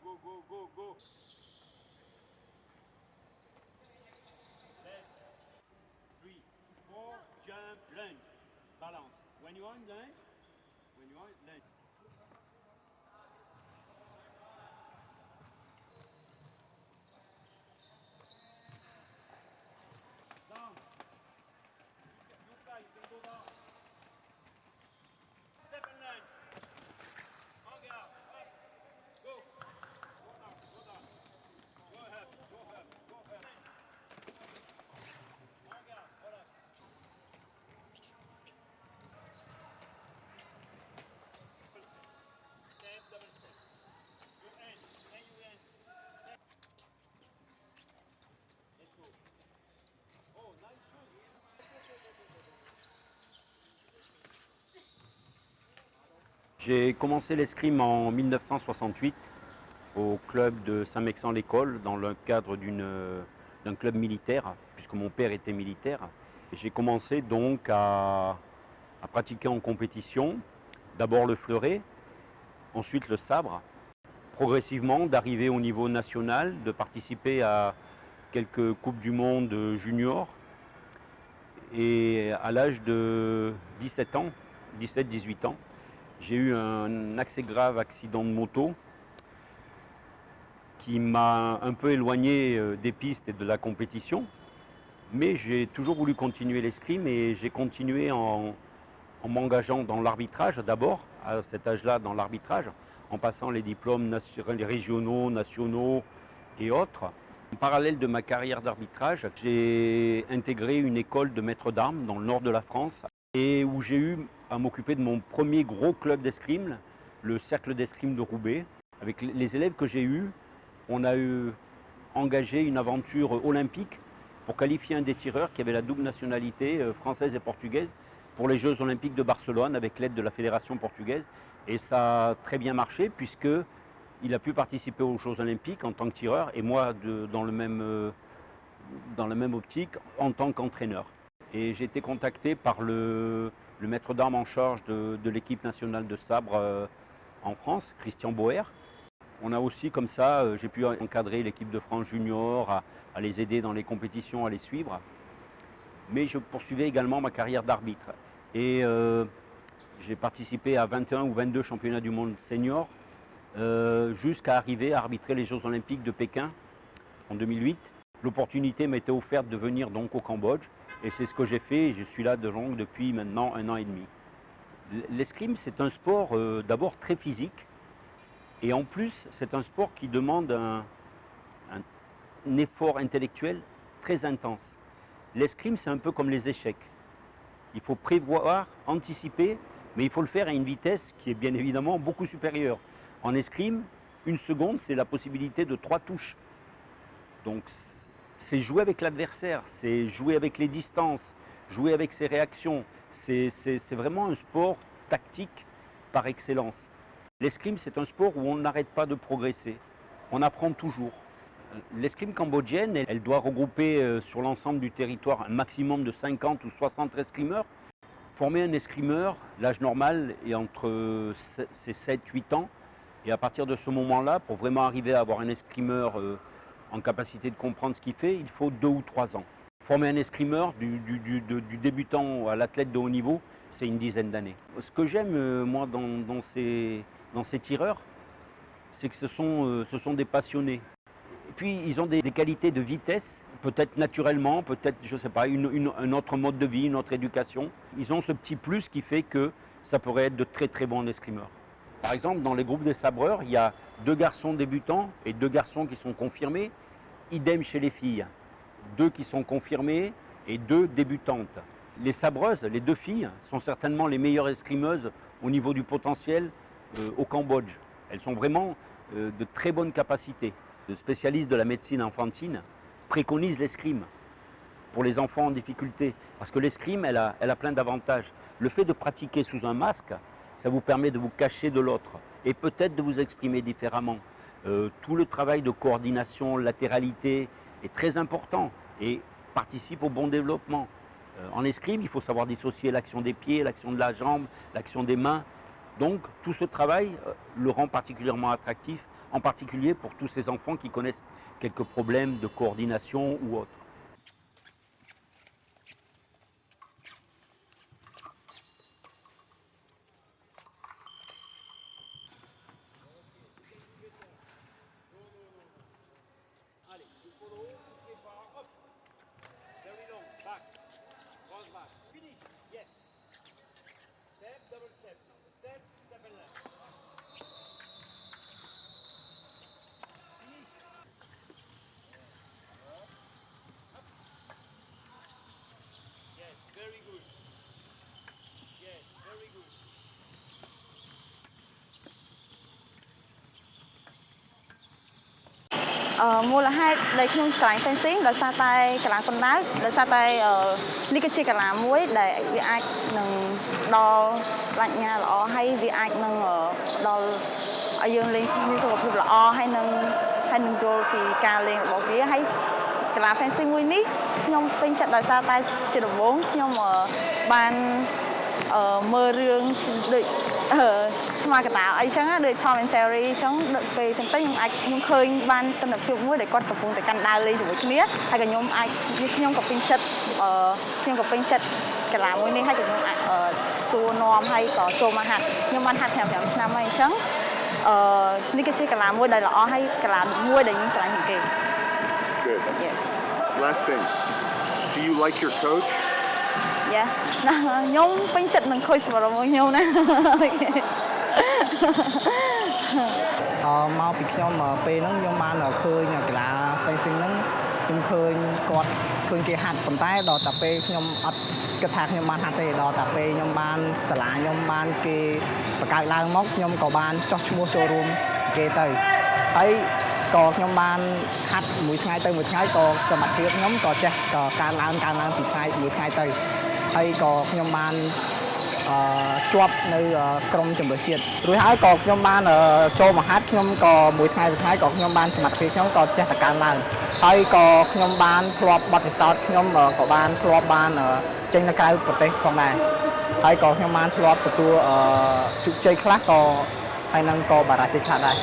go, go, go, go. Left, 3, 4, jump, lunge, balance. When you want lunge, lunge. Down. You can go down. Step and lunge. En garde, up, go. Go down, go down. Go ahead, go ahead, go ahead. En garde, voilà. Step, double step. You end, then you end. Step. Let's go. Oh, nice shoot. J'ai commencé l'escrime en 1968 au club de Saint-Mexan-l'École dans le cadre d'un club militaire, puisque mon père était militaire. J'ai commencé donc à pratiquer en compétition, d'abord le fleuret, ensuite le sabre, progressivement d'arriver au niveau national, de participer à quelques Coupes du Monde juniors. Et à l'âge de 17 ans, 17-18 ans, j'ai eu un assez grave accident de moto qui m'a un peu éloigné des pistes et de la compétition. Mais j'ai toujours voulu continuer l'escrime et j'ai continué en m'engageant dans l'arbitrage d'abord, à cet âge-là dans l'arbitrage, en passant les diplômes régionaux, nationaux et autres. En parallèle de ma carrière d'arbitrage, j'ai intégré une école de maître d'armes dans le nord de la France et où j'ai eu à m'occuper de mon premier gros club d'escrime, le Cercle d'escrime de Roubaix. Avec les élèves que j'ai eus, on a engagé une aventure olympique pour qualifier un des tireurs qui avait la double nationalité française et portugaise pour les Jeux Olympiques de Barcelone avec l'aide de la Fédération portugaise. Et ça a très bien marché puisqu'il a pu participer aux Jeux Olympiques en tant que tireur et moi dans la même optique en tant qu'entraîneur. Et j'ai été contacté par le maître d'armes en charge de l'équipe nationale de sabre en France, Christian Boer. On a aussi comme ça, j'ai pu encadrer l'équipe de France junior, à les aider dans les compétitions, à les suivre. Mais je poursuivais également ma carrière d'arbitre. Et j'ai participé à 21 ou 22 championnats du monde senior, jusqu'à arriver à arbitrer les Jeux Olympiques de Pékin en 2008. L'opportunité m'a été offerte de venir donc au Cambodge. Et c'est ce que j'ai fait et je suis là depuis maintenant 1 an et demi. L'escrime, c'est un sport d'abord très physique. Et en plus, c'est un sport qui demande un effort intellectuel très intense. L'escrime, c'est un peu comme les échecs. Il faut prévoir, anticiper, mais il faut le faire à une vitesse qui est bien évidemment beaucoup supérieure. En escrime, 1 seconde, c'est la possibilité de 3 touches. Donc, c'est jouer avec l'adversaire, c'est jouer avec les distances, jouer avec ses réactions. C'est vraiment un sport tactique par excellence. L'escrime, c'est un sport où on n'arrête pas de progresser. On apprend toujours. L'escrime cambodgienne, elle doit regrouper sur l'ensemble du territoire un maximum de 50 ou 60 escrimeurs. Former un escrimeur, l'âge normal est entre 7-8 ans. Et à partir de ce moment-là, pour vraiment arriver à avoir un escrimeur en capacité de comprendre ce qu'il fait, il faut 2 ou 3 ans. Former un escrimeur du débutant à l'athlète de haut niveau, c'est une dizaine d'années. Ce que j'aime, moi, dans ces tireurs, c'est que ce sont des passionnés. Et puis, ils ont des qualités de vitesse, peut-être naturellement, peut-être, je ne sais pas, un autre mode de vie, une autre éducation. Ils ont ce petit plus qui fait que ça pourrait être de très très bons escrimeurs. Par exemple, dans les groupes des sabreurs, il y a 2 garçons débutants et 2 garçons qui sont confirmés. Idem chez les filles, 2 qui sont confirmées et 2 débutantes. Les sabreuses, les 2 filles, sont certainement les meilleures escrimeuses au niveau du potentiel au Cambodge. Elles sont vraiment de très bonnes capacités. Le spécialiste de la médecine enfantine préconise l'escrime pour les enfants en difficulté. Parce que l'escrime, elle a plein d'avantages. Le fait de pratiquer sous un masque, ça vous permet de vous cacher de l'autre et peut-être de vous exprimer différemment. Tout le travail de coordination, latéralité est très important et participe au bon développement. En escrime, il faut savoir dissocier l'action des pieds, l'action de la jambe, l'action des mains. Donc tout ce travail le rend particulièrement attractif en particulier pour tous ces enfants qui connaissent quelques problèmes de coordination ou autres. Allez, du follow, pied par, hop. Very long, back, cross back, finish, yes. Step, double step now. Step, step and left. Finish. Up. Yes, very good. Yes, very good. Mua là hai đây không phải fencing là sao tay cả làm con đá là sao tay đi cái chi cả làm muối để vì ai nâng đo lạnh nha là hay vì ai nâng đo ở dương lên như thuộc là hay nâng rồi thì cà lên bỏ phía hay cả làm fencing nguyên ní nhưng tinh trận là sao tay chỉ được 4nhưng mà ban mơ rương được mà cái táo ấy chẳng được Tom and Jerry chẳng được về thành tích nhưng khơi ban tân lập chụp mới để con tập trung để căn đa lên với cái hay cả nhóm ai nhóm cặp pinch chất cái làm mới nên hay cả nhóm xua nom hay có trâu mà hạt nhưng mà hạt thèm năm hay chẳng ní cái cái làm mới đây là hay cái làm mới để những sản phẩm kì. Good. Yeah. Last thing, do you like your coach? Yeah, nhóm pinch chất mình khơi vào rồi nhau nè. មកពីខ្ញុំពេលហ្នឹងខ្ញុំបានឃើញកីឡា fencing ហ្នឹងខ្ញុំឃើញគាត់ឃើញគេហាត់ប៉ុន្តែដល់តែពេលខ្ញុំអត់គិតថាខ្ញុំបានហាត់ទេដល់តែពេលខ្ញុំបានសាលាខ្ញុំបានគេបង្កើតឡើងមកខ្ញុំក៏បានចោះឈ្មោះចូលរួមគេទៅហើយក៏ខ្ញុំបានហាត់មួយថ្ងៃទៅមួយថ្ងៃក៏សមត្ថភាពខ្ញុំក៏ចេះក៏កើនឡើងពីថ្ងៃមួយថ្ងៃទៅហើយក៏ខ្ញុំបានជាប់នៅក្រុមជម្រើសជាតិរួចហើយក៏ខ្ញុំបានចូលមកហាត់ខ្ញុំក៏មួយថ្ងៃក៏ខ្ញុំបានសមត្ថភាពខ្ញុំក៏ចេះតែកើនឡើងហើយក៏ខ្ញុំបានធ្លាប់បទពិសោធន៍ខ្ញុំក៏បានធ្លាប់បានចេញទៅក្រៅប្រទេសផងដែរហើយក៏ខ្ញុំបានធ្លាប់ទទួលជោគជ័យខ្លះក៏ហើយនឹងក៏បរាជ័យខ្លះដែរ